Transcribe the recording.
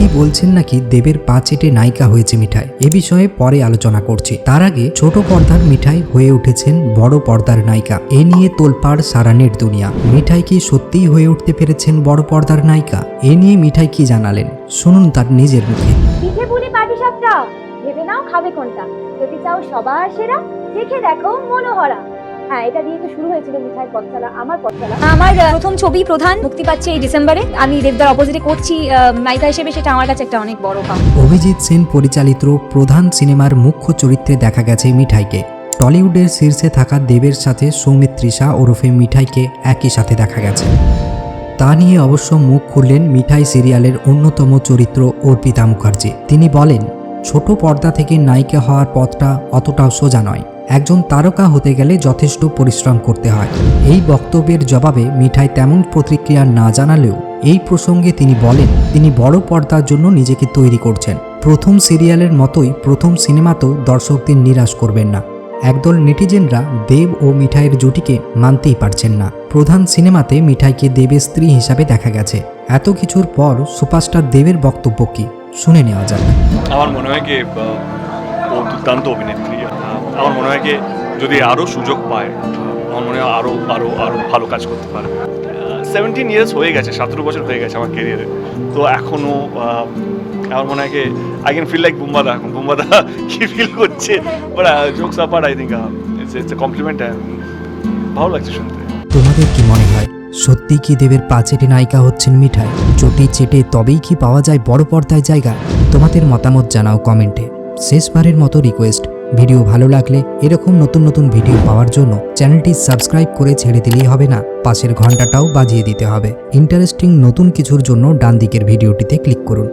অনেকেই বলছেন নাকি দেবের পা চেটে নায়িকা হয়েছে মিঠাই, এ বিষয়ে পরে আলোচনা করছি। তার আগে ছোট পর্দার মিঠাই হয়ে উঠেছেন বড় পর্দার নায়িকা, এ নিয়ে তোলপাড় সারা নেট দুনিয়া। মিঠাই কি সত্যিই হয়ে উঠতে পেরেছেন বড় পর্দার নায়িকা? এ নিয়ে মিঠাই কি জানালেন, শুনুন তার নিজের মুখে। পিঠে পুলি পাটি সাপটা ভেবে নাও খাবে কোনটা, যদি চাও সবার সেরা দেখে দেখো মনোহরা। হ্যাঁ, এটা দিয়ে তো শুরু হয়েছিল মিঠাই পথচলা, আমার পথচলা। আমার প্রথম ছবি প্রধান মুক্তি পাচ্ছে এই ডিসেম্বরে। আমি দেবদার অপোজিটে করছি নায়িকা হিসেবে, সেটা আমার কাছে একটা অনেক বড় পাওয়া। অভিজিৎ সেন পরিচালিত প্রধান সিনেমার মুখ্য চরিত্রে দেখা গেছে মিঠাইকে। টলিউডের শীর্ষে থাকা দেবের সাথে সৌমিত্রিষা ওরফে মিঠাইকে একই সাথে দেখা গেছে। তা নিয়ে অবশ্য মুখ খুললেন মিঠাই সিরিয়ালের অন্যতম চরিত্র অর্পিতা মুখার্জি। তিনি বলেন, ছোট পর্দা থেকে নায়িকা হওয়ার পথটা অতটাও সোজা নয়, একজন তারকা হতে গেলে যথেষ্ট পরিশ্রম করতে হয়। এই বক্তব্যের জবাবে মিঠাই তেমন প্রতিক্রিয়া না জানালেও এই প্রসঙ্গে তিনি বলেন, তিনি বড় পর্দার জন্য নিজেকে তৈরি করছেন। প্রথম সিরিয়ালের মতোই প্রথম সিনেমাতেও দর্শকদের নিরাশ করবেন না। একদল নেটিজেনরা দেব ও মিঠাইয়ের জুটিকে মানতেই পারছেন না। প্রধান সিনেমাতে মিঠাইকে দেবের স্ত্রী হিসাবে দেখা গেছে। এত কিছুর পর সুপারস্টার দেবের বক্তব্য কি, শুনে নেওয়া যাক। আমার মনে হয় কি ও দুর্দান্ত অভিনেত্রী। আমার মনে হয় কি যদি আরও সুযোগ পায়, আমার মনে হয় আরও আরও আরও ভালো কাজ করতে পারবে। 17 ইয়ার্স হয়ে গেছে, 17 বছর হয়ে গেছে আমার ক্যারিয়ারে। তো এখনও আমার মনে হয় কি আই ক্যান ফিল লাইক বুম্বাদা। এখন বুম্বাদা কি ফিল করছে, but jokes apart I think it's a compliment. ভালো লাগছে শুনতে। তোমাদের কি মনে হয়, সত্যি কি দেবের পা চেটে নায়িকা হচ্ছেন মিঠাই? চটি চেটে তবেই কি পাওয়া যায় বড় পর্দায় জায়গা? তোমাদের মতামত জানাও কমেন্টে। শেষবারের মতো রিকোয়েস্ট, ভিডিও ভালো লাগলে এরকম নতুন নতুন ভিডিও পাওয়ার জন্য চ্যানেলটি সাবস্ক্রাইব করে ছেড়ে দিলেই হবে না, পাশের ঘন্টাটাও বাজিয়ে দিতে হবে। ইন্টারেস্টিং নতুন কিছুর জন্য ডান দিকের ভিডিওটিতে ক্লিক করুন।